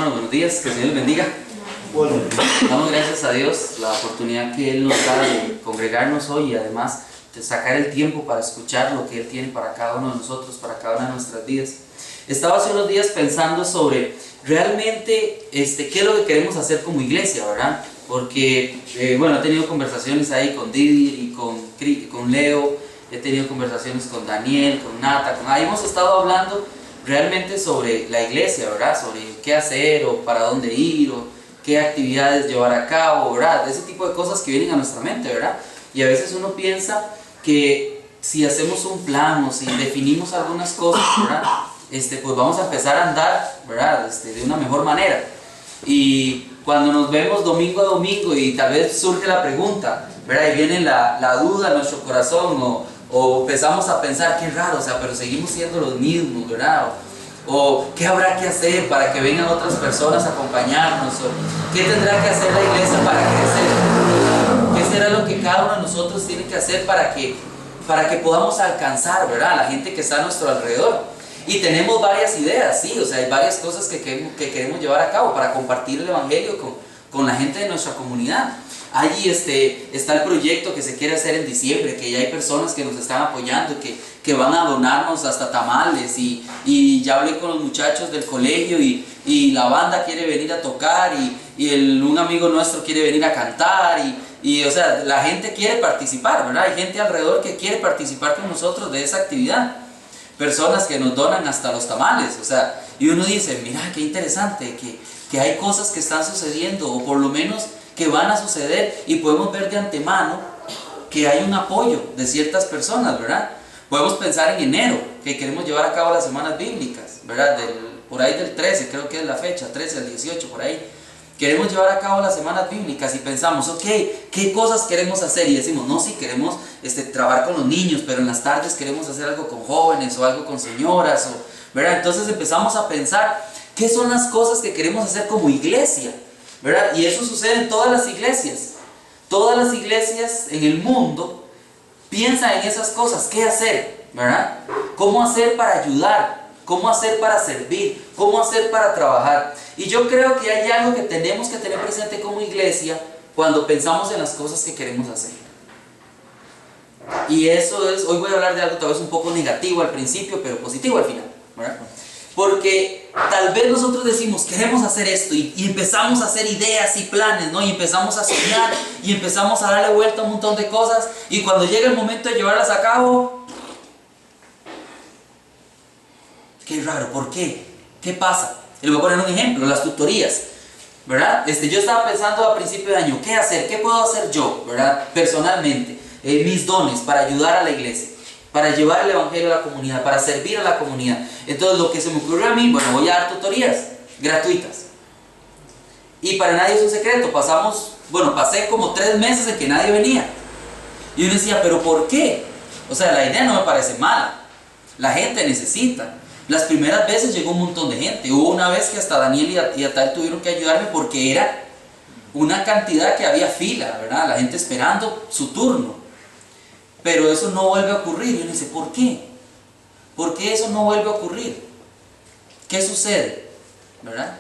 hermanos, buenos días, que el Señor les bendiga. Bueno, Damos gracias a Dios la oportunidad que Él nos da de congregarnos hoy y además de sacar el tiempo para escuchar lo que Él tiene para cada uno de nosotros, para cada una de nuestras vidas. Estaba hace unos días pensando sobre realmente qué es lo que queremos hacer como iglesia, ¿verdad? Porque, bueno, he tenido conversaciones ahí con Didi y con Leo, he tenido conversaciones con Daniel, con Nata, ahí hemos estado hablando realmente sobre la iglesia, ¿verdad? Sobre qué hacer o para dónde ir o qué actividades llevar a cabo, ¿verdad? Ese tipo de cosas que vienen a nuestra mente, ¿verdad? Y a veces uno piensa que si hacemos un plan o si definimos algunas cosas, ¿verdad? Pues vamos a empezar a andar, ¿verdad? De una mejor manera. Y cuando nos vemos domingo a domingo y tal vez surge la pregunta, ¿verdad? Y viene la duda en nuestro corazón o empezamos a pensar, qué raro, o sea, pero seguimos siendo los mismos, ¿verdad? O qué habrá que hacer para que vengan otras personas a acompañarnos, o qué tendrá que hacer la iglesia para crecer, qué será lo que cada uno de nosotros tiene que hacer para que podamos alcanzar, ¿verdad? La gente que está a nuestro alrededor. Y tenemos varias ideas, sí, o sea, hay varias cosas que queremos llevar a cabo para compartir el evangelio con la gente de nuestra comunidad. Allí está el proyecto que se quiere hacer en diciembre, que ya hay personas que nos están apoyando, que van a donarnos hasta tamales y ya hablé con los muchachos del colegio y la banda quiere venir a tocar y un amigo nuestro quiere venir a cantar y o sea, la gente quiere participar, ¿verdad? Hay gente alrededor que quiere participar con nosotros de esa actividad. Personas que nos donan hasta los tamales, o sea, y uno dice, mira, qué interesante, que hay cosas que están sucediendo o por lo menos que van a suceder y podemos ver de antemano que hay un apoyo de ciertas personas, ¿verdad? Podemos pensar en enero, que queremos llevar a cabo las semanas bíblicas, ¿verdad? Por ahí del 13, creo que es la fecha, 13 al 18, por ahí. Queremos llevar a cabo las semanas bíblicas y pensamos, ok, ¿qué cosas queremos hacer? Y decimos, no, sí, queremos trabajar con los niños, pero en las tardes queremos hacer algo con jóvenes o algo con señoras, ¿verdad? Entonces empezamos a pensar, ¿qué son las cosas que queremos hacer como iglesia? ¿Verdad? Y eso sucede en todas las iglesias. Todas las iglesias en el mundo piensan en esas cosas, ¿qué hacer? ¿Verdad? ¿Cómo hacer para ayudar? ¿Cómo hacer para servir? ¿Cómo hacer para trabajar? Y yo creo que hay algo que tenemos que tener presente como iglesia cuando pensamos en las cosas que queremos hacer. Y eso es, hoy voy a hablar de algo tal vez un poco negativo al principio, pero positivo al final, ¿verdad? Porque tal vez nosotros decimos, queremos hacer esto y empezamos a hacer ideas y planes, ¿no? Y empezamos a soñar y empezamos a darle vuelta a un montón de cosas y cuando llega el momento de llevarlas a cabo, qué raro, ¿por qué? ¿Qué pasa? Y les voy a poner un ejemplo, las tutorías, ¿verdad? Yo estaba pensando a principio de año, ¿qué hacer? ¿Qué puedo hacer yo, ¿verdad? Personalmente, mis dones para ayudar a la iglesia, para llevar el evangelio a la comunidad, para servir a la comunidad. Entonces lo que se me ocurrió a mí, bueno, voy a dar tutorías gratuitas. Y para nadie es un secreto, pasé como 3 meses en que nadie venía. Y uno decía, ¿pero por qué? O sea, la idea no me parece mala, la gente necesita. Las primeras veces llegó un montón de gente. Hubo una vez que hasta Daniel y Atal tuvieron que ayudarme porque era una cantidad que había fila, ¿verdad? La gente esperando su turno. Pero eso no vuelve a ocurrir. Y uno dice, ¿por qué? ¿Por qué eso no vuelve a ocurrir? ¿Qué sucede? ¿Verdad?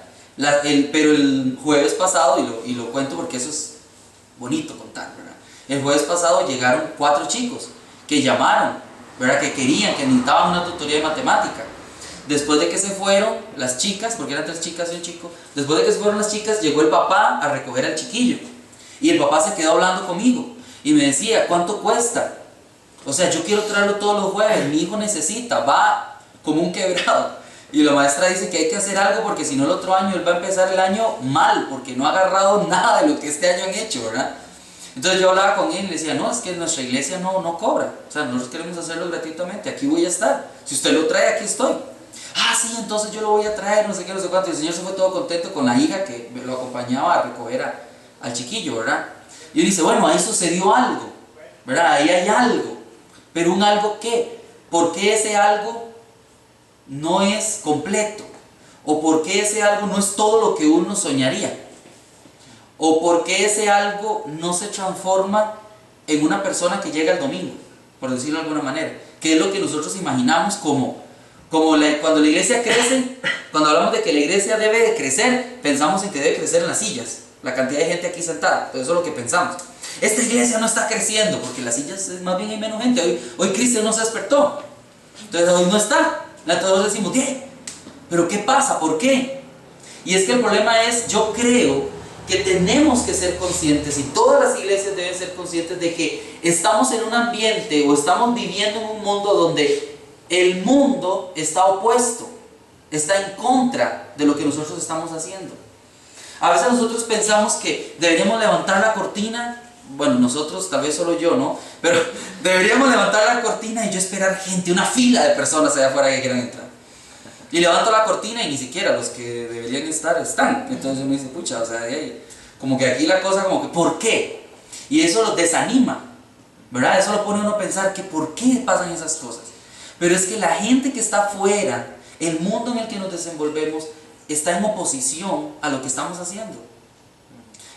Pero el jueves pasado, y lo cuento porque eso es bonito contar, ¿verdad? El jueves pasado llegaron 4 chicos que llamaron, ¿verdad? Que querían, que necesitaban una tutoría de matemática. Después de que se fueron las chicas, porque eran 3 chicas y un chico, después de que se fueron las chicas, llegó el papá a recoger al chiquillo. Y el papá se quedó hablando conmigo y me decía, ¿cuánto cuesta? O sea, yo quiero traerlo todos los jueves, mi hijo necesita, va como un quebrado. Y la maestra dice que hay que hacer algo porque si no el otro año él va a empezar el año mal, porque no ha agarrado nada de lo que este año han hecho, ¿verdad? Entonces yo hablaba con él y le decía, no, es que nuestra iglesia no cobra. O sea, nosotros queremos hacerlo gratuitamente, aquí voy a estar. Si usted lo trae, aquí estoy. Ah, sí, entonces yo lo voy a traer, no sé qué, no sé cuánto. Y el señor se fue todo contento con la hija que lo acompañaba a recoger al chiquillo, ¿verdad? Y él dice, bueno, ahí sucedió algo, ¿verdad? Ahí hay algo. Pero ¿un algo qué? ¿Por qué ese algo no es completo? ¿O por qué ese algo no es todo lo que uno soñaría? ¿O por qué ese algo no se transforma en una persona que llega el domingo? Por decirlo de alguna manera. ¿Qué es lo que nosotros imaginamos como Cuando la iglesia crece, cuando hablamos de que la iglesia debe de crecer, pensamos en que debe crecer en las sillas, la cantidad de gente aquí sentada, pero eso es lo que pensamos. Esta iglesia no está creciendo, porque las sillas más bien hay menos gente, hoy Cristo no se despertó, entonces hoy no está, entonces decimos, pero ¿qué pasa? ¿Por qué? Y es que el problema es, yo creo que tenemos que ser conscientes, y todas las iglesias deben ser conscientes de que estamos en un ambiente o estamos viviendo en un mundo donde el mundo está opuesto, está en contra de lo que nosotros estamos haciendo. A veces nosotros pensamos que deberíamos levantar la cortina, bueno, nosotros, tal vez solo yo, ¿no? Pero deberíamos levantar la cortina y yo esperar gente, una fila de personas allá afuera que quieran entrar. Y levanto la cortina y ni siquiera los que deberían estar están. Entonces uno dice, pucha, o sea, como que aquí la cosa como que, ¿por qué? Y eso los desanima, ¿verdad? Eso lo pone uno a pensar que ¿por qué pasan esas cosas? Pero es que la gente que está afuera, el mundo en el que nos desenvolvemos, está en oposición a lo que estamos haciendo.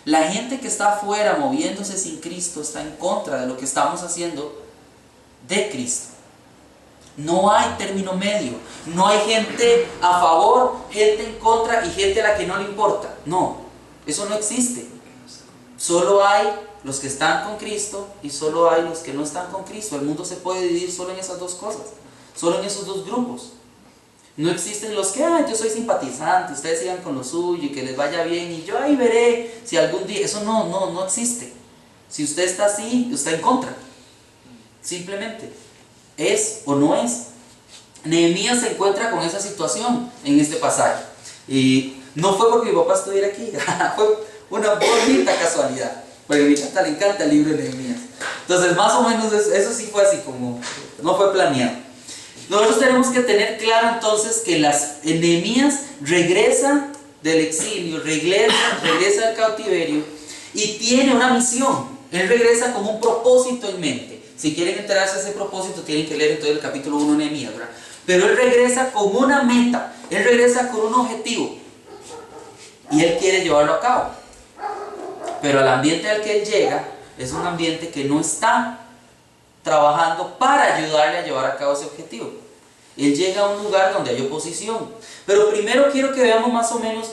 La gente que está afuera moviéndose sin Cristo está en contra de lo que estamos haciendo de Cristo. No hay término medio, no hay gente a favor, gente en contra y gente a la que no le importa. No, eso no existe. Solo hay los que están con Cristo y solo hay los que no están con Cristo. El mundo se puede dividir solo en esas dos cosas, solo en esos dos grupos. No existen los que, yo soy simpatizante, ustedes sigan con lo suyo y que les vaya bien y yo ahí veré si algún día... Eso no existe. Si usted está así, usted en contra. Simplemente. ¿Es o no es? Nehemías se encuentra con esa situación en este pasaje. Y no fue porque mi papá estuviera aquí, fue una bonita casualidad. Porque a mi tata le encanta el libro de Nehemías. Entonces, más o menos, eso sí fue así como... No fue planeado. Nosotros tenemos que tener claro entonces que Nehemías regresa del exilio, regresa del cautiverio y tiene una misión. Él regresa con un propósito en mente. Si quieren enterarse de ese propósito, tienen que leer entonces el capítulo 1 de Nehemías, ¿verdad? Pero él regresa con una meta, él regresa con un objetivo y él quiere llevarlo a cabo. Pero el ambiente al que él llega es un ambiente que no está trabajando para ayudarle a llevar a cabo ese objetivo. Él llega a un lugar donde hay oposición. Pero primero quiero que veamos más o menos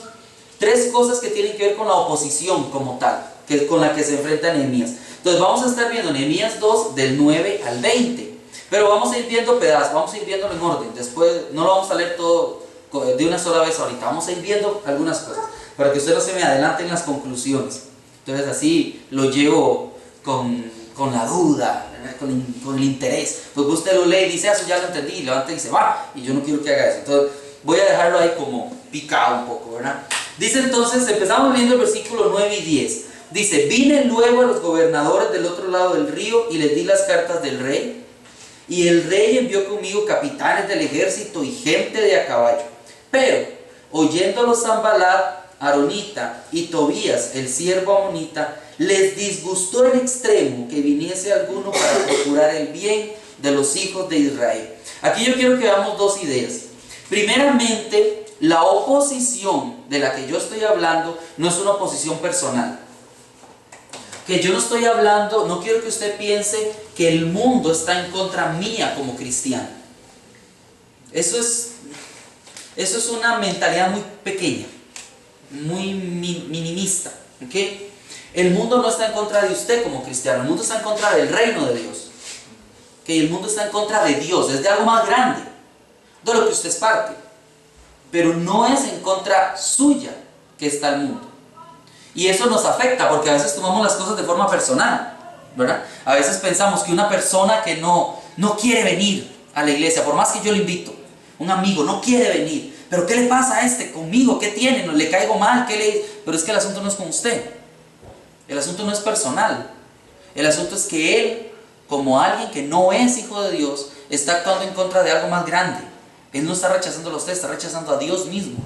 tres cosas que tienen que ver con la oposición como tal, que es con la que se enfrenta Nehemías. Entonces vamos a estar viendo Nehemías 2 del 9 al 20. Pero vamos a ir viendo pedazos, vamos a ir viéndolo en orden. Después no lo vamos a leer todo de una sola vez ahorita. Vamos a ir viendo algunas cosas para que usted no se me adelante en las conclusiones. Entonces así lo llevo con la duda, con el interés. Porque usted lo lee y dice, eso ya lo entendí, y levanta y dice, va, y yo no quiero que haga eso. Entonces voy a dejarlo ahí como picado un poco, ¿verdad? Dice entonces, empezamos viendo el versículo 9 y 10. Dice, vine luego a los gobernadores del otro lado del río y les di las cartas del rey. Y el rey envió conmigo capitanes del ejército y gente de a caballo. Pero, oyéndolo Sanballat, Aronita y Tobías, el siervo amonita, les disgustó en extremo que viniese alguno para procurar el bien de los hijos de Israel. Aquí yo quiero que veamos dos ideas. Primeramente, la oposición de la que yo estoy hablando no es una oposición personal. Que yo no estoy hablando, no quiero que usted piense que el mundo está en contra mía como cristiano. Eso es una mentalidad muy pequeña, muy minimista, ¿ok? El mundo no está en contra de usted como cristiano, el mundo está en contra del reino de Dios. Que el mundo está en contra de Dios, es de algo más grande, de lo que usted es parte. Pero no es en contra suya que está el mundo. Y eso nos afecta porque a veces tomamos las cosas de forma personal, ¿verdad? A veces pensamos que una persona que no quiere venir a la iglesia, por más que yo le invito, un amigo no quiere venir, pero ¿qué le pasa a este conmigo? ¿Qué tiene? ¿No le caigo mal? Pero es que el asunto no es con usted. El asunto no es personal. El asunto es que él, como alguien que no es hijo de Dios, está actuando en contra de algo más grande. Él no está rechazando a usted, está rechazando a Dios mismo.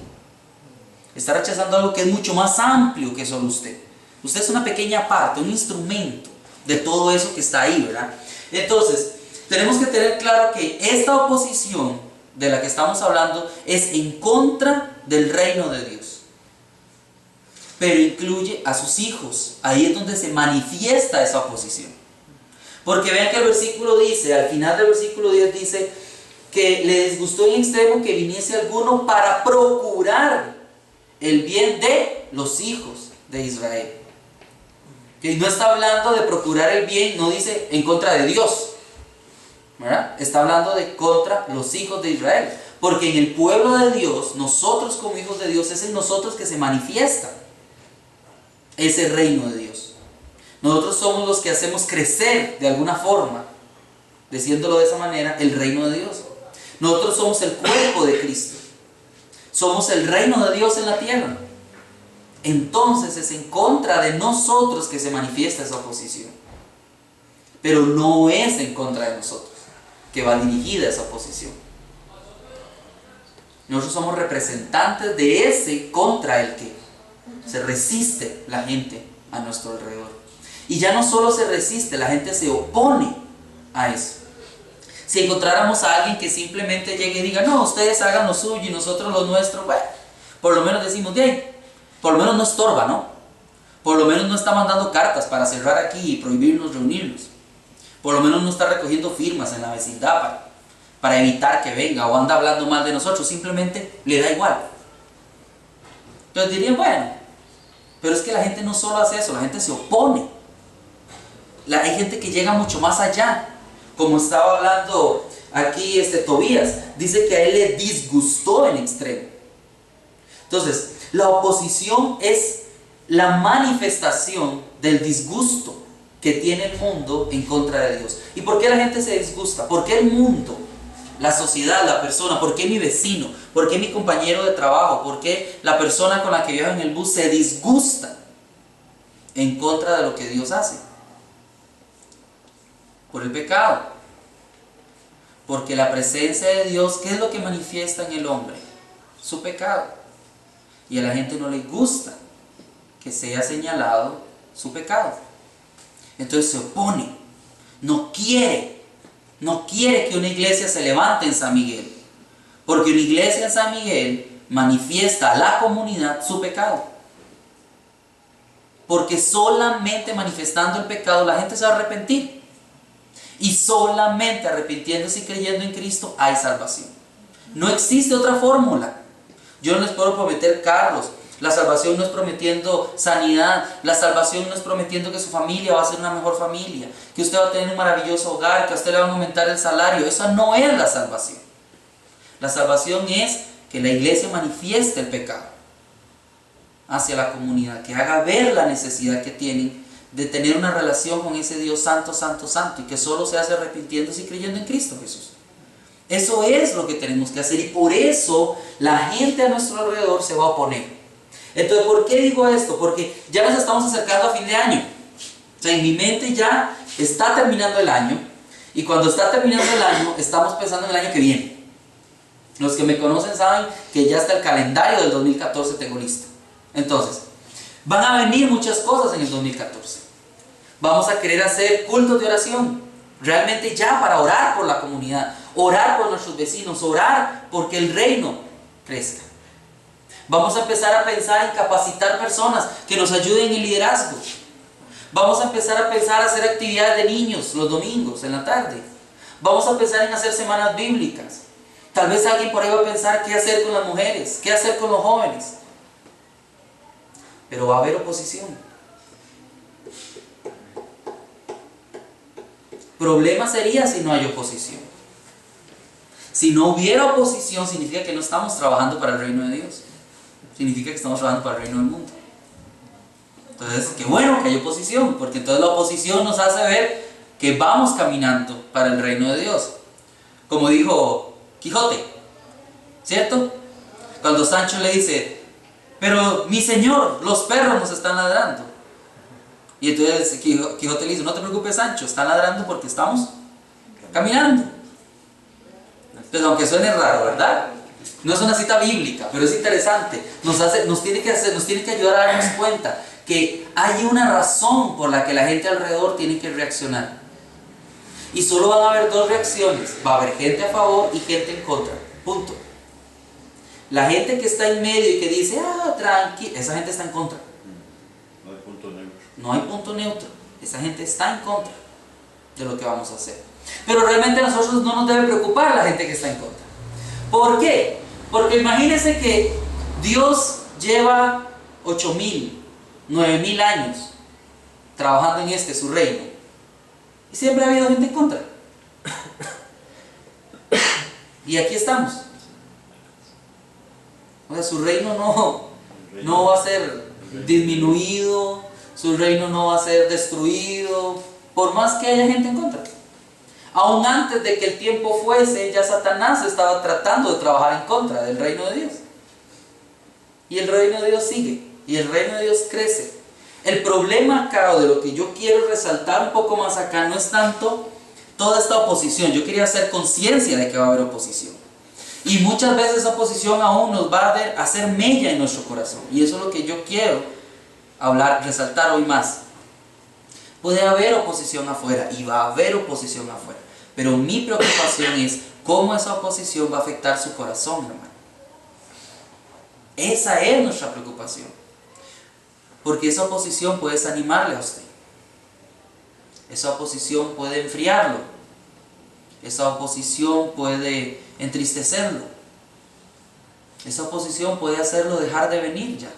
Está rechazando algo que es mucho más amplio que solo usted. Usted es una pequeña parte, un instrumento de todo eso que está ahí, ¿verdad? Entonces, tenemos que tener claro que esta oposición de la que estamos hablando es en contra del reino de Dios. Pero incluye a sus hijos. Ahí es donde se manifiesta esa oposición. Porque vean que el versículo dice, al final del versículo 10 dice, que le disgustó en extremo que viniese alguno para procurar el bien de los hijos de Israel. Que no está hablando de procurar el bien, no dice en contra de Dios, ¿verdad? Está hablando de contra los hijos de Israel. Porque en el pueblo de Dios, nosotros como hijos de Dios, es en nosotros que se manifiesta ese reino de Dios. Nosotros somos los que hacemos crecer de alguna forma, diciéndolo de esa manera, el reino de Dios. Nosotros somos el cuerpo de Cristo. Somos el reino de Dios en la tierra. Entonces es en contra de nosotros que se manifiesta esa oposición. Pero no es en contra de nosotros que va dirigida esa oposición. Nosotros somos representantes de ese contra el que se resiste la gente a nuestro alrededor. Y ya no solo se resiste, la gente se opone a eso. Si encontráramos a alguien que simplemente llegue y diga, no, ustedes hagan lo suyo y nosotros lo nuestro, bueno, por lo menos decimos, bien, por lo menos no estorba, ¿no? Por lo menos no está mandando cartas para cerrar aquí y prohibirnos reunirnos. Por lo menos no está recogiendo firmas en la vecindad para evitar que venga o anda hablando mal de nosotros, simplemente le da igual. Entonces dirían, bueno, pero es que la gente no solo hace eso, la gente se opone. Hay gente que llega mucho más allá, como estaba hablando aquí Tobías, dice que a él le disgustó en extremo. Entonces, la oposición es la manifestación del disgusto que tiene el mundo en contra de Dios. ¿Y por qué la gente se disgusta? ¿Por qué el mundo, la sociedad, la persona, por qué mi vecino, por qué mi compañero de trabajo, por qué la persona con la que viajo en el bus se disgusta en contra de lo que Dios hace? Por el pecado. Porque la presencia de Dios, ¿qué es lo que manifiesta en el hombre? Su pecado. Y a la gente no le gusta que sea señalado su pecado. Entonces se opone. No quiere que una iglesia se levante en San Miguel. Porque una iglesia en San Miguel manifiesta a la comunidad su pecado. Porque solamente manifestando el pecado la gente se va a arrepentir. Y solamente arrepintiéndose y creyendo en Cristo hay salvación. No existe otra fórmula. Yo no les puedo prometer carros. La salvación no es prometiendo sanidad. La salvación no es prometiendo que su familia va a ser una mejor familia, que usted va a tener un maravilloso hogar, que a usted le van a aumentar el salario. Esa no es la salvación. La salvación es que la iglesia manifieste el pecado hacia la comunidad, que haga ver la necesidad que tienen de tener una relación con ese Dios santo, santo, santo, y que solo se hace arrepintiéndose y creyendo en Cristo Jesús. Eso es lo que tenemos que hacer, y por eso la gente a nuestro alrededor se va a oponer. Entonces, ¿por qué digo esto? Porque ya nos estamos acercando a fin de año. O sea, en mi mente ya está terminando el año, y cuando está terminando el año, estamos pensando en el año que viene. Los que me conocen saben que ya está el calendario del 2014 tengo listo. Entonces, van a venir muchas cosas en el 2014. Vamos a querer hacer cultos de oración, realmente ya para orar por la comunidad, orar por nuestros vecinos, orar porque el reino crezca. Vamos a empezar a pensar en capacitar personas que nos ayuden en liderazgo. Vamos a empezar a pensar en hacer actividades de niños los domingos en la tarde. Vamos a pensar en hacer semanas bíblicas. Tal vez alguien por ahí va a pensar qué hacer con las mujeres, qué hacer con los jóvenes. Pero va a haber oposición. Problema sería si no hay oposición. Si no hubiera oposición, significa que no estamos trabajando para el reino de Dios. Significa que estamos trabajando para el reino del mundo. Entonces, qué bueno que hay oposición, porque entonces la oposición nos hace ver que vamos caminando para el reino de Dios. Como dijo Quijote, ¿cierto? Cuando Sancho le dice, pero mi señor, los perros nos están ladrando. Y entonces Quijote le dice, no te preocupes Sancho, están ladrando porque estamos caminando. Entonces, aunque suene raro, ¿verdad? No es una cita bíblica, pero es interesante. Nos tiene que ayudar a darnos cuenta que hay una razón por la que la gente alrededor tiene que reaccionar. Y solo van a haber dos reacciones. Va a haber gente a favor y gente en contra. Punto. La gente que está en medio y que dice, tranqui, esa gente está en contra. No hay punto neutro. No hay punto neutro. Esa gente está en contra de lo que vamos a hacer. Pero realmente a nosotros no nos debe preocupar la gente que está en contra. ¿Por qué? Porque imagínense que Dios lleva 8.000, 9.000 años trabajando en su reino. Y siempre ha habido gente en contra. Y aquí estamos. O sea, su reino no va a ser disminuido, su reino no va a ser destruido, por más que haya gente en contra. Aún antes de que el tiempo fuese, ya Satanás estaba tratando de trabajar en contra del reino de Dios. Y el reino de Dios sigue, y el reino de Dios crece. El problema acá, o de lo que yo quiero resaltar un poco más acá, no es tanto toda esta oposición. Yo quería hacer conciencia de que va a haber oposición. Y muchas veces esa oposición aún nos va a hacer mella en nuestro corazón. Y eso es lo que yo quiero resaltar hoy más. Puede haber oposición afuera, y va a haber oposición afuera. Pero mi preocupación es cómo esa oposición va a afectar su corazón, hermano. Esa es nuestra preocupación. Porque esa oposición puede desanimarle a usted. Esa oposición puede enfriarlo. Esa oposición puede entristecerlo. Esa oposición puede hacerlo dejar de venir ya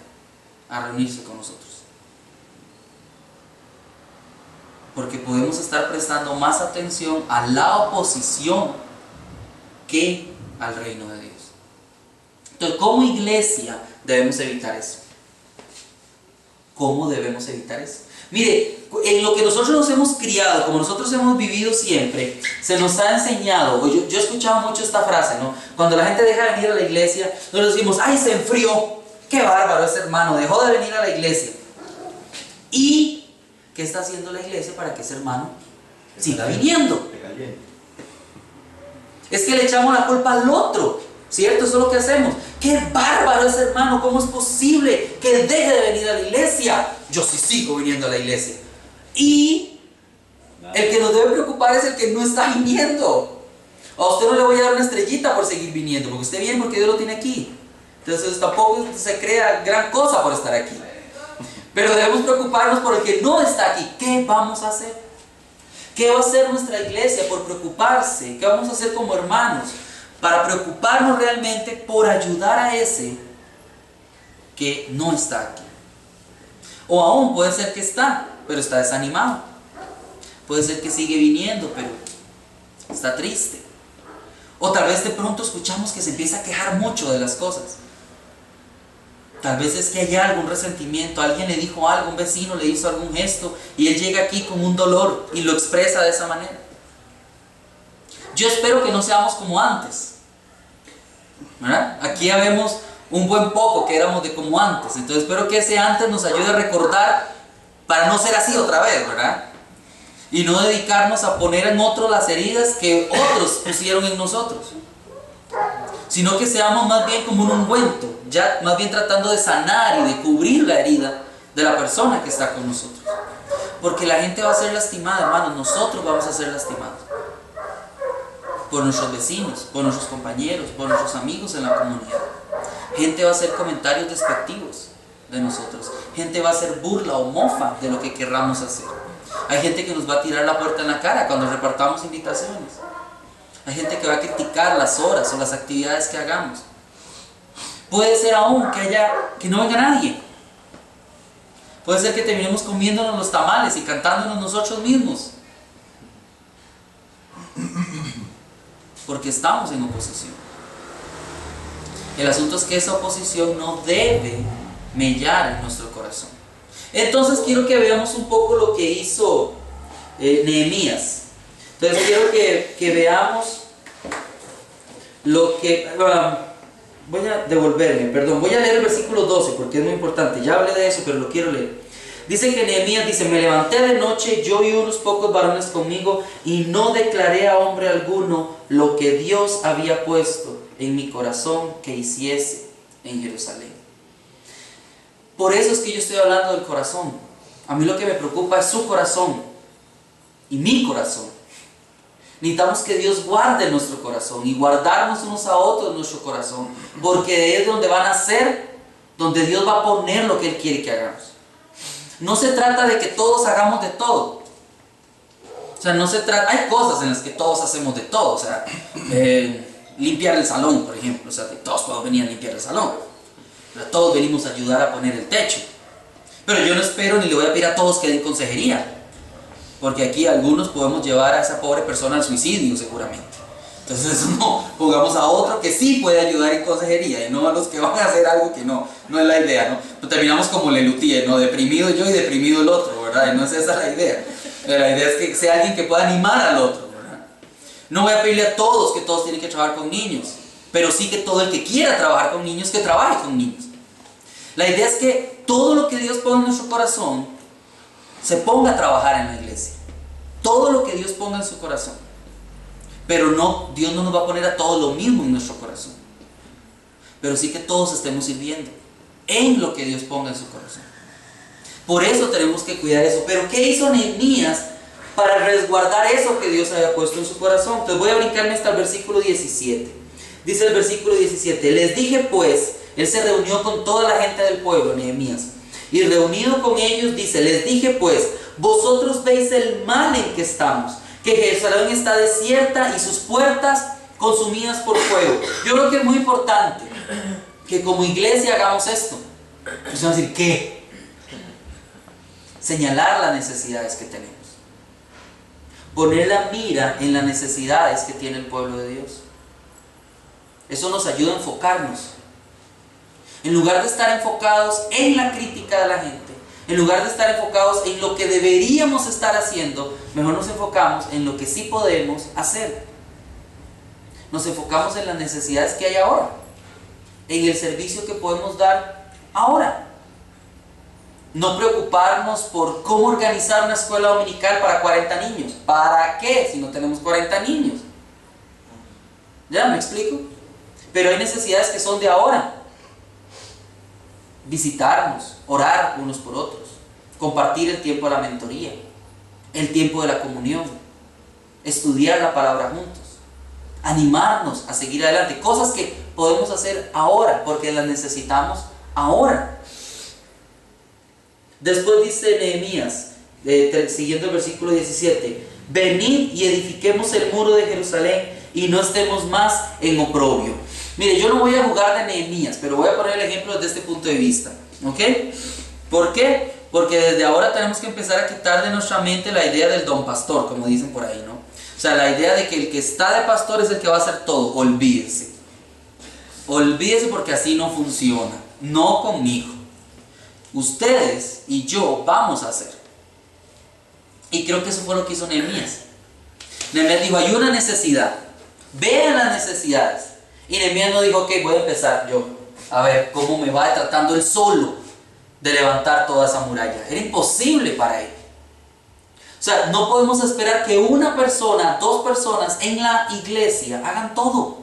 a reunirse con nosotros. Porque podemos estar prestando más atención a la oposición que al reino de Dios. Entonces, como iglesia debemos evitar eso. ¿Cómo debemos evitar eso? Mire, en lo que nosotros nos hemos criado, como nosotros hemos vivido siempre, se nos ha enseñado, yo he escuchado mucho esta frase, ¿no? Cuando la gente deja de venir a la iglesia, nosotros decimos, ¡ay, se enfrió! ¡Qué bárbaro ese hermano! Dejó de venir a la iglesia. ¿Y qué está haciendo la iglesia para que ese hermano siga viniendo? Es que le echamos la culpa al otro, ¿cierto? Eso es lo que hacemos. ¡Qué bárbaro ese hermano! ¿Cómo es posible que deje de venir a la iglesia? Yo sí sigo viniendo a la iglesia. Y el que nos debe preocupar es el que no está viniendo. A usted no le voy a dar una estrellita por seguir viniendo, porque usted viene porque Dios lo tiene aquí. Entonces tampoco se crea gran cosa por estar aquí. Pero debemos preocuparnos por el que no está aquí. ¿Qué vamos a hacer? ¿Qué va a hacer nuestra iglesia por preocuparse? ¿Qué vamos a hacer como hermanos para preocuparnos realmente por ayudar a ese que no está aquí? O aún puede ser que está, pero está desanimado. Puede ser que sigue viniendo, pero está triste. O tal vez de pronto escuchamos que se empieza a quejar mucho de las cosas. Tal vez es que hay algún resentimiento, alguien le dijo algo, un vecino le hizo algún gesto y él llega aquí con un dolor y lo expresa de esa manera. Yo espero que no seamos como antes, ¿verdad? Aquí ya vemos un buen poco que éramos de como antes, entonces espero que ese antes nos ayude a recordar para no ser así otra vez, ¿verdad? Y no dedicarnos a poner en otros las heridas que otros pusieron en nosotros, sino que seamos más bien como un ungüento, ya más bien tratando de sanar y de cubrir la herida de la persona que está con nosotros. Porque la gente va a ser lastimada, hermanos, nosotros vamos a ser lastimados. Por nuestros vecinos, por nuestros compañeros, por nuestros amigos en la comunidad. Gente va a hacer comentarios despectivos de nosotros. Gente va a hacer burla o mofa de lo que querramos hacer. Hay gente que nos va a tirar la puerta en la cara cuando repartamos invitaciones. Hay gente que va a criticar las horas o las actividades que hagamos. Puede ser aún que no venga nadie. Puede ser que terminemos comiéndonos los tamales y cantándonos nosotros mismos. Porque estamos en oposición. El asunto es que esa oposición no debe mellar en nuestro corazón. Entonces quiero que veamos un poco lo que hizo Nehemías. Entonces quiero que veamos lo que... voy a leer el versículo 12 porque es muy importante. Ya hablé de eso, pero lo quiero leer. Dice que Nehemías dice: me levanté de noche, yo y unos pocos varones conmigo, y no declaré a hombre alguno lo que Dios había puesto en mi corazón que hiciese en Jerusalén. Por eso es que yo estoy hablando del corazón. A mí lo que me preocupa es su corazón y mi corazón. Necesitamos que Dios guarde nuestro corazón y guardarnos unos a otros en nuestro corazón, porque es donde van a ser, donde Dios va a poner lo que Él quiere que hagamos. No se trata de que todos hagamos de todo, sea, no se trata, hay cosas en las que todos hacemos de todo, o sea, limpiar el salón, por ejemplo, o sea, todos podemos venir a limpiar el salón, pero todos venimos a ayudar a poner el techo. Pero yo no espero ni le voy a pedir a todos que den consejería, porque aquí algunos podemos llevar a esa pobre persona al suicidio seguramente. Entonces eso no, pongamos a otro que sí puede ayudar en consejería y no a los que van a hacer algo que no es la idea, ¿no? Pues terminamos como Lelutier, ¿no? Deprimido yo y deprimido el otro, ¿verdad? Y no es esa la idea. Pero la idea es que sea alguien que pueda animar al otro, ¿verdad? No voy a pedirle a todos que todos tienen que trabajar con niños, pero sí que todo el que quiera trabajar con niños, que trabaje con niños. La idea es que todo lo que Dios pone en nuestro corazón se ponga a trabajar en la iglesia. Todo lo que Dios ponga en su corazón. Pero no, Dios no nos va a poner a todos lo mismo en nuestro corazón. Pero sí que todos estemos sirviendo en lo que Dios ponga en su corazón. Por eso tenemos que cuidar eso. Pero ¿qué hizo Nehemías para resguardar eso que Dios había puesto en su corazón? Entonces voy a brincarme hasta el versículo 17. Dice el versículo 17: les dije pues, él se reunió con toda la gente del pueblo, Nehemías, y reunido con ellos dice, les dije pues, vosotros veis el mal en que estamos, que Jerusalén está desierta y sus puertas consumidas por fuego. Yo creo que es muy importante que como iglesia hagamos esto. Pues vamos a decir, ¿qué? Señalar las necesidades que tenemos. Poner la mira en las necesidades que tiene el pueblo de Dios. Eso nos ayuda a enfocarnos. En lugar de estar enfocados en la crítica de la gente, en lugar de estar enfocados en lo que deberíamos estar haciendo, mejor nos enfocamos en lo que sí podemos hacer. Nos enfocamos en las necesidades que hay ahora, en el servicio que podemos dar ahora. No preocuparnos por cómo organizar una escuela dominical para 40 niños. ¿Para qué si no tenemos 40 niños? ¿Ya me explico? Pero hay necesidades que son de ahora. Visitarnos, orar unos por otros, compartir el tiempo de la mentoría, el tiempo de la comunión, estudiar la palabra juntos, animarnos a seguir adelante, cosas que podemos hacer ahora porque las necesitamos ahora. Después dice Nehemías, siguiendo el versículo 17, venid y edifiquemos el muro de Jerusalén y no estemos más en oprobio. Mire, yo no voy a jugar de Nehemías, pero voy a poner el ejemplo desde este punto de vista, ¿ok? ¿Por qué? Porque desde ahora tenemos que empezar a quitar de nuestra mente la idea del don pastor, como dicen por ahí, ¿no? O sea, la idea de que el que está de pastor es el que va a hacer todo. Olvídese. Olvídese porque así no funciona. No conmigo. Ustedes y yo vamos a hacer. Y creo que eso fue lo que hizo Nehemías. Nehemías dijo, hay una necesidad. Vean las necesidades. Y Nehemías no dijo, ok, voy a empezar yo. A ver cómo me va tratando él solo de levantar toda esa muralla. Era imposible para él. O sea, no podemos esperar que una persona, dos personas en la iglesia hagan todo.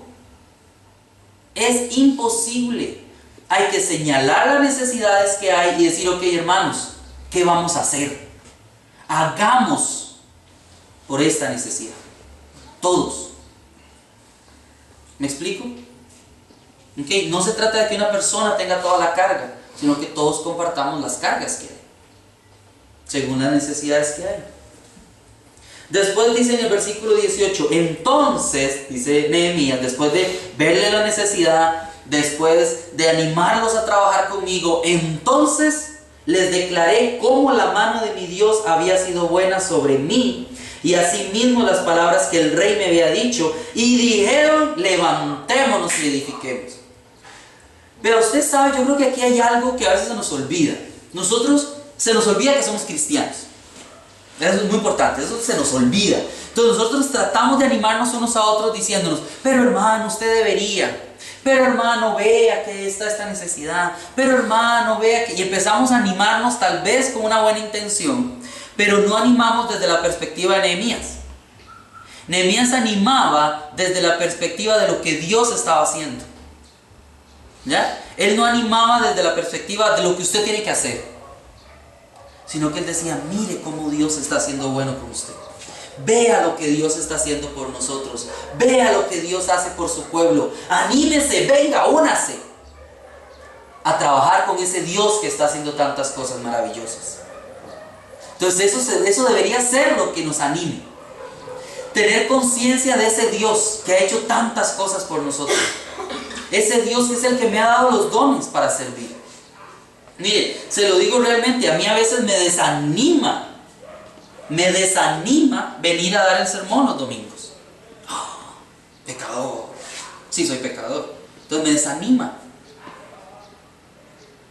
Es imposible. Hay que señalar las necesidades que hay y decir, ok, hermanos, ¿qué vamos a hacer? Hagamos por esta necesidad. Todos. ¿Me explico? Okay. No se trata de que una persona tenga toda la carga, sino que todos compartamos las cargas que hay, según las necesidades que hay. Después dice en el versículo 18, entonces, dice Nehemías, después de verle la necesidad, después de animarlos a trabajar conmigo, entonces les declaré cómo la mano de mi Dios había sido buena sobre mí, y asimismo las palabras que el rey me había dicho, y dijeron, levantémonos y edifiquemos. Pero usted sabe, yo creo que aquí hay algo que a veces se nos olvida. Se nos olvida que somos cristianos. Eso es muy importante, eso se nos olvida. Entonces nosotros tratamos de animarnos unos a otros diciéndonos, pero hermano, usted debería. Pero hermano, vea que está esta necesidad. Pero hermano, vea que... Y empezamos a animarnos tal vez con una buena intención, pero no animamos desde la perspectiva de Nehemías. Nehemías animaba desde la perspectiva de lo que Dios estaba haciendo. ¿Ya? Él no animaba desde la perspectiva de lo que usted tiene que hacer, sino que él decía, mire cómo Dios está siendo bueno con usted. Vea lo que Dios está haciendo por nosotros. Vea lo que Dios hace por su pueblo. Anímese, venga, únase a trabajar con ese Dios que está haciendo tantas cosas maravillosas. Entonces eso debería ser lo que nos anime. tener conciencia de ese Dios que ha hecho tantas cosas por nosotros. Ese Dios que es el que me ha dado los dones para servir. Mire, se lo digo realmente, a mí a veces me desanima venir a dar el sermón los domingos. ¡Oh, pecador! Sí, soy pecador. Entonces me desanima.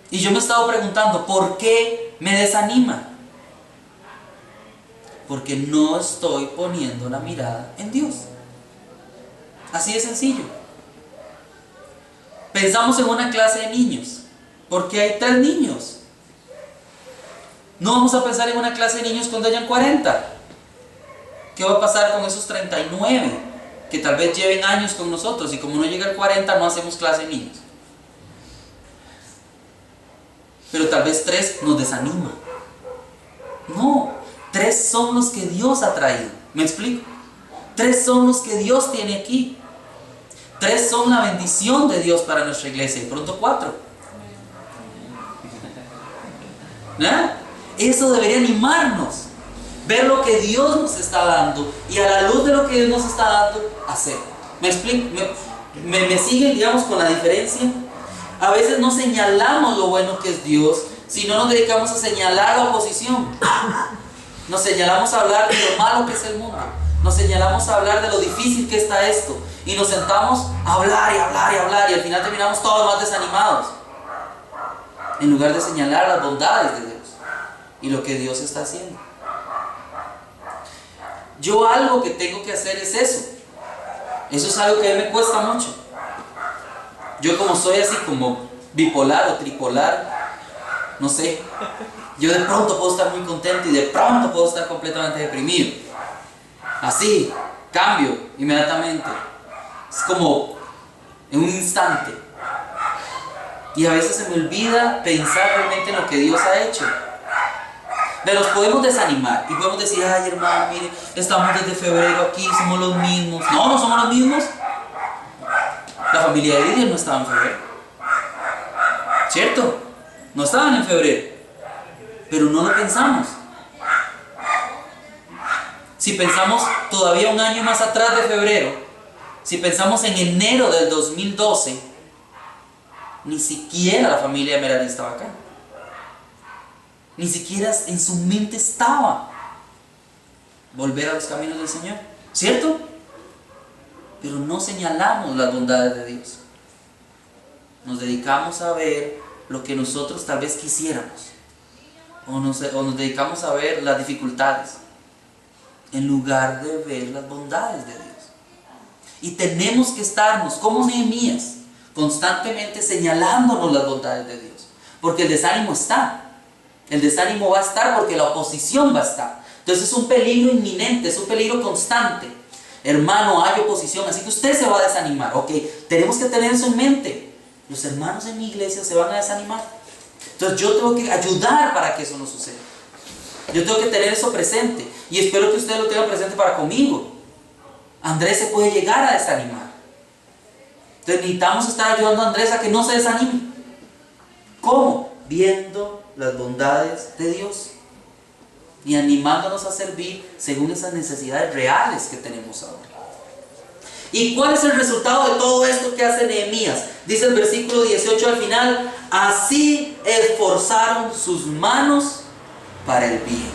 Y yo me he estado preguntando, ¿por qué me desanima? Porque no estoy poniendo la mirada en Dios. Así de sencillo. Pensamos en una clase de niños. ¿Por qué hay 3 niños? No vamos a pensar en una clase de niños cuando hayan 40. ¿Qué va a pasar con esos 39? Que tal vez lleven años con nosotros y como no llega el 40 no hacemos clase de niños. Pero tal vez 3 nos desanima. No, 3 son los que Dios ha traído. ¿Me explico? 3 son los que Dios tiene aquí. 3 son la bendición de Dios para nuestra iglesia y pronto 4. ¿Eh? Eso debería animarnos. Ver lo que Dios nos está dando y a la luz de lo que Dios nos está dando, hacer. ¿Me explico? ¿Me siguen, digamos, con la diferencia? A veces no señalamos lo bueno que es Dios, sino nos dedicamos a señalar la oposición. Nos señalamos a hablar de lo malo que es el mundo. Nos señalamos a hablar de lo difícil que está esto. Y nos sentamos a hablar y hablar y hablar y al final terminamos todos más desanimados. En lugar de señalar las bondades de Dios y lo que Dios está haciendo. Yo algo que tengo que hacer es eso. Eso es algo que a mí me cuesta mucho. Yo como soy así como bipolar o tripolar, no sé. Yo de pronto puedo estar muy contento y de pronto puedo estar completamente deprimido. Así, cambio inmediatamente. Es como en un instante. Y a veces se me olvida pensar realmente en lo que Dios ha hecho. Pero nos podemos desanimar y podemos decir, ay hermano, mire, estamos desde febrero aquí, somos los mismos. No, no somos los mismos. La familia de Lidia no estaba en febrero. ¿Cierto? No estaban en febrero. Pero no lo pensamos. Si pensamos todavía un año más atrás de febrero, si pensamos en enero del 2012, ni siquiera la familia de Merari estaba acá. Ni siquiera en su mente estaba volver a los caminos del Señor. ¿Cierto? Pero no señalamos las bondades de Dios. Nos dedicamos a ver lo que nosotros tal vez quisiéramos. O nos dedicamos a ver las dificultades en lugar de ver las bondades de Dios. Y tenemos que estarnos como Nehemías constantemente señalándonos las bondades de Dios, porque el desánimo está. El desánimo va a estar porque la oposición va a estar. Entonces es un peligro inminente, es un peligro constante. Hermano, hay oposición, así que usted se va a desanimar. Ok, tenemos que tener eso en mente. Los hermanos en mi iglesia se van a desanimar. Entonces yo tengo que ayudar para que eso no suceda. Yo tengo que tener eso presente. Y espero que ustedes lo tengan presente para conmigo. Andrés se puede llegar a desanimar. Entonces necesitamos estar ayudando a Andrés a que no se desanime. ¿Cómo? Viendo las bondades de Dios y animándonos a servir según esas necesidades reales que tenemos ahora. ¿Y cuál es el resultado de todo esto que hace Nehemías? Dice el versículo 18 al final: así esforzaron sus manos para el bien.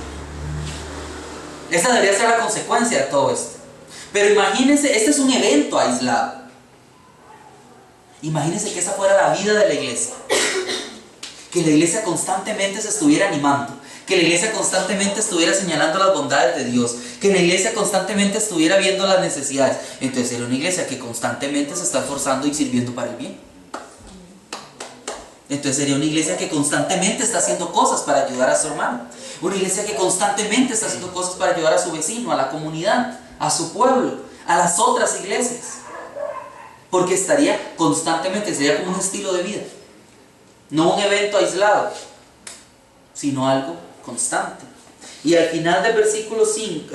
Esa debería ser la consecuencia de todo esto. Pero imagínense, este es un evento aislado. Imagínense que esa fuera la vida de la iglesia. Que la iglesia constantemente se estuviera animando, que la iglesia constantemente estuviera señalando las bondades de Dios, que la iglesia constantemente estuviera viendo las necesidades. Entonces era una iglesia que constantemente se está esforzando y sirviendo para el bien. Entonces sería una iglesia que constantemente está haciendo cosas para ayudar a su hermano. Una iglesia que constantemente está haciendo cosas para ayudar a su vecino, a la comunidad, a su pueblo, a las otras iglesias. Porque estaría constantemente, sería como un estilo de vida. No un evento aislado, sino algo constante. Y al final del versículo 5,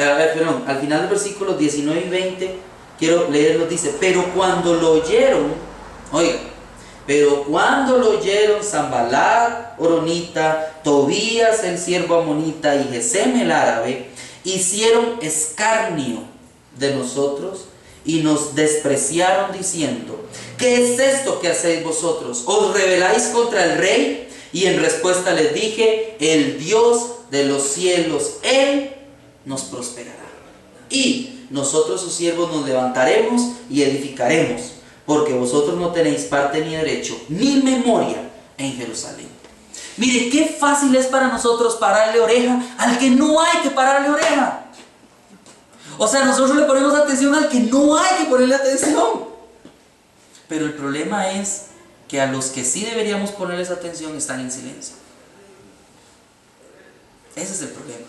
al final del versículo 19 y 20, quiero leerlo, dice: pero cuando lo oyeron, oiga, pero cuando lo oyeron Sanballat horonita, Tobías el siervo amonita y Gesem el árabe, hicieron escarnio de nosotros y nos despreciaron diciendo: ¿qué es esto que hacéis vosotros? ¿Os rebeláis contra el rey? Y en respuesta les dije: el Dios de los cielos, Él nos prosperará. Y nosotros sus siervos nos levantaremos y edificaremos, porque vosotros no tenéis parte ni derecho ni memoria en Jerusalén. Mire, qué fácil es para nosotros pararle oreja al que no hay que pararle oreja. O sea, nosotros le ponemos atención al que no hay que ponerle atención. Pero el problema es que a los que sí deberíamos ponerles atención están en silencio. Ese es el problema.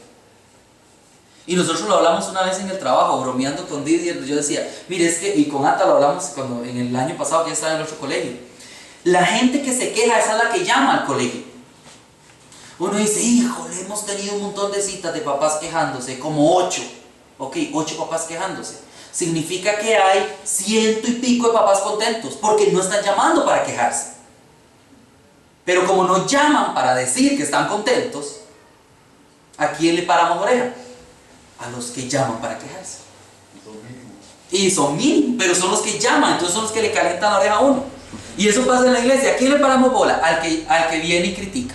Y nosotros lo hablamos una vez en el trabajo, bromeando con Didier. Yo decía, mire, es que, y con Ata lo hablamos cuando, en el año pasado, que ya estaba en el otro colegio. La gente que se queja, esa es la que llama al colegio. Uno dice: híjole, hemos tenido un montón de citas de papás quejándose, como 8. Ok, 8 papás quejándose. Significa que hay 100 y pico de papás contentos, porque no están llamando para quejarse. Pero como no llaman para decir que están contentos, ¿a quién le paramos oreja? A los que llaman para quejarse. Y son mínimos, pero son los que llaman, entonces son los que le calientan la oreja a uno. Y eso pasa en la iglesia. ¿A quién le paramos bola? Al que viene y critica,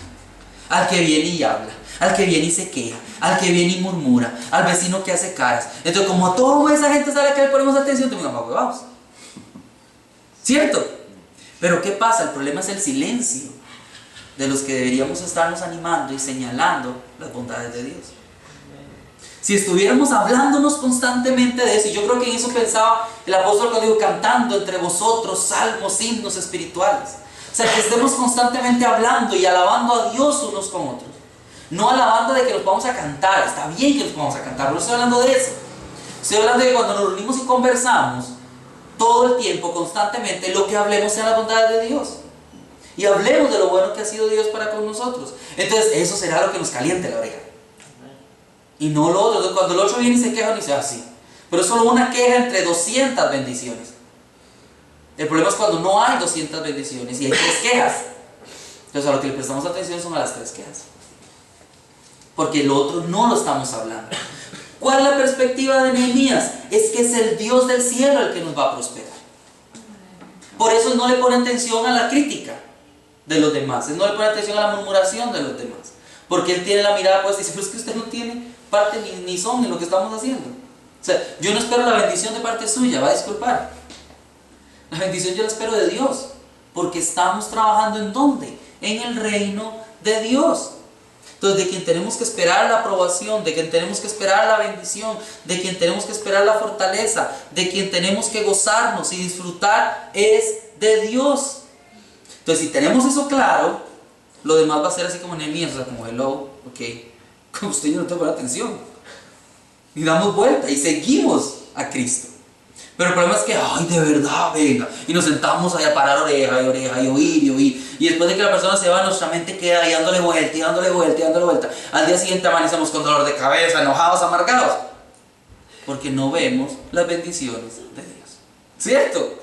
al que viene y habla, al que viene y se queja, al que viene y murmura, al vecino que hace caras. Entonces, como a toda esa gente sabe que le ponemos atención, te digamos: huevados. ¿Cierto? Pero ¿qué pasa? El problema es el silencio de los que deberíamos estarnos animando y señalando las bondades de Dios. Si estuviéramos hablándonos constantemente de eso, y yo creo que en eso pensaba el apóstol cuando dijo: cantando entre vosotros salmos, himnos espirituales. O sea, que estemos constantemente hablando y alabando a Dios unos con otros. No alabando de que nos vamos a cantar. Está bien que nos vamos a cantar, pero no estoy hablando de eso. Estoy hablando de que cuando nos reunimos y conversamos, todo el tiempo, constantemente, lo que hablemos sea la bondad de Dios. Y hablemos de lo bueno que ha sido Dios para con nosotros. Entonces, eso será lo que nos caliente la oreja. Y no lo otro. Entonces, cuando el otro viene y se queja, uno dice: ah, sí. Pero es solo una queja entre 200 bendiciones. El problema es cuando no hay 200 bendiciones y hay 3 quejas. Entonces, a lo que le prestamos atención son a las 3 quejas. Porque el otro no lo estamos hablando. ¿Cuál es la perspectiva de Nehemías? Es que es el Dios del cielo el que nos va a prosperar. Por eso no le pone atención a la crítica de los demás. Él no le pone atención a la murmuración de los demás. Porque él tiene la mirada puesta y dice: pero es que usted no tiene parte ni son en lo que estamos haciendo. O sea, yo no espero la bendición de parte suya, va a disculpar. La bendición yo la espero de Dios. Porque estamos trabajando ¿en dónde? En el reino de Dios. Entonces, de quien tenemos que esperar la aprobación, de quien tenemos que esperar la bendición, de quien tenemos que esperar la fortaleza, de quien tenemos que gozarnos y disfrutar, es de Dios. Entonces, si tenemos eso claro, lo demás va a ser así como Nehemías, o sea, como hello, ok, como usted yo no tengo la atención. Y damos vuelta y seguimos a Cristo. Pero el problema es que, ay, de verdad, venga. Y nos sentamos ahí a parar oreja y oreja y oír y oír. Y después de que la persona se va, nuestra mente queda ahí dándole vuelta y dándole vuelta y dándole vuelta. Al día siguiente amanecemos con dolor de cabeza, enojados, amargados. Porque no vemos las bendiciones de Dios. ¿Cierto?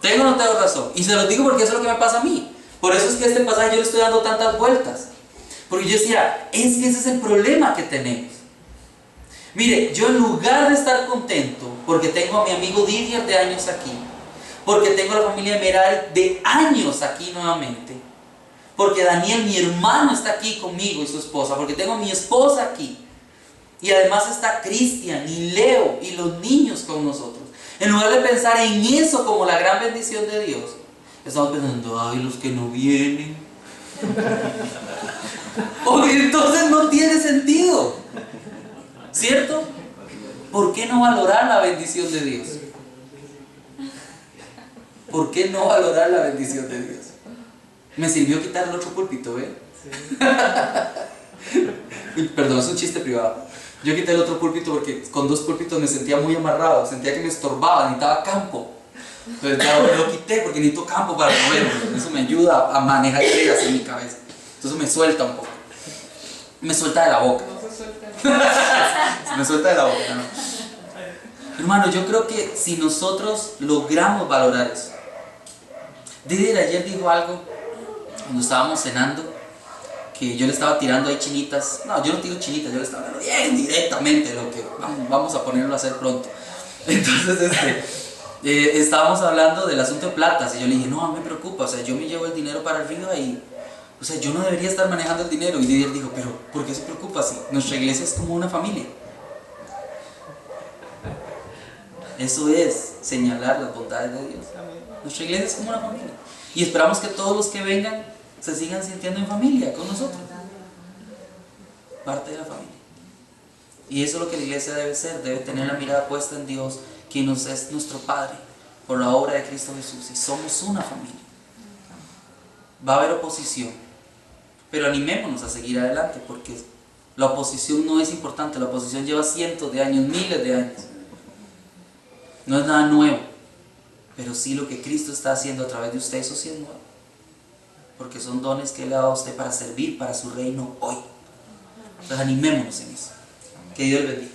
¿Tengo o no tengo razón? Y se los digo porque eso es lo que me pasa a mí. Por eso es que este pasaje yo le estoy dando tantas vueltas. Porque yo decía, es que ese es el problema que tenemos. Mire, yo en lugar de estar contento, porque tengo a mi amigo Didier de años aquí, porque tengo a la familia de Merari de años aquí nuevamente, porque Daniel, mi hermano, está aquí conmigo y su esposa, porque tengo a mi esposa aquí, y además está Cristian y Leo y los niños con nosotros. En lugar de pensar en eso como la gran bendición de Dios, estamos pensando: ay, los que no vienen. Oye, entonces no tiene sentido. ¿Cierto? ¿Por qué no valorar la bendición de Dios? ¿Por qué no valorar la bendición de Dios? Me sirvió quitar el otro púlpito, ¿eh? Sí. Perdón, es un chiste privado. Yo quité el otro púlpito porque con 2 púlpitos me sentía muy amarrado, sentía que me estorbaba, necesitaba campo. Entonces ya lo quité porque necesito campo para moverme. Eso me ayuda a manejar ideas en mi cabeza. Entonces me suelta un poco. Me suelta de la boca. Se me suelta de la boca, ¿no? Hermano, yo creo que si nosotros logramos valorar eso. Didier ayer dijo algo cuando estábamos cenando, que yo le estaba tirando ahí chinitas. No, yo no tiro chinitas, yo le estaba hablando bien directamente de lo que vamos a ponerlo a hacer pronto. Entonces, estábamos hablando del asunto de platas y yo le dije, no me preocupa, o sea, yo me llevo el dinero para arriba y, o sea, yo no debería estar manejando el dinero. Y Didier dijo, pero ¿por qué se preocupa así? Nuestra iglesia es como una familia. Eso es señalar las bondades de Dios. Nuestra iglesia es como una familia. Y esperamos que todos los que vengan se sigan sintiendo en familia con nosotros. Parte de la familia. Y eso es lo que la iglesia debe ser, debe tener la mirada puesta en Dios, quien es nuestro Padre, por la obra de Cristo Jesús. Y somos una familia. Va a haber oposición, pero animémonos a seguir adelante, porque la oposición no es importante, la oposición lleva cientos de años, miles de años. No es nada nuevo, pero sí lo que Cristo está haciendo a través de usted, eso sí es nuevo. Porque son dones que Él le ha dado a usted para servir para su reino hoy. Entonces animémonos en eso. Que Dios les bendiga.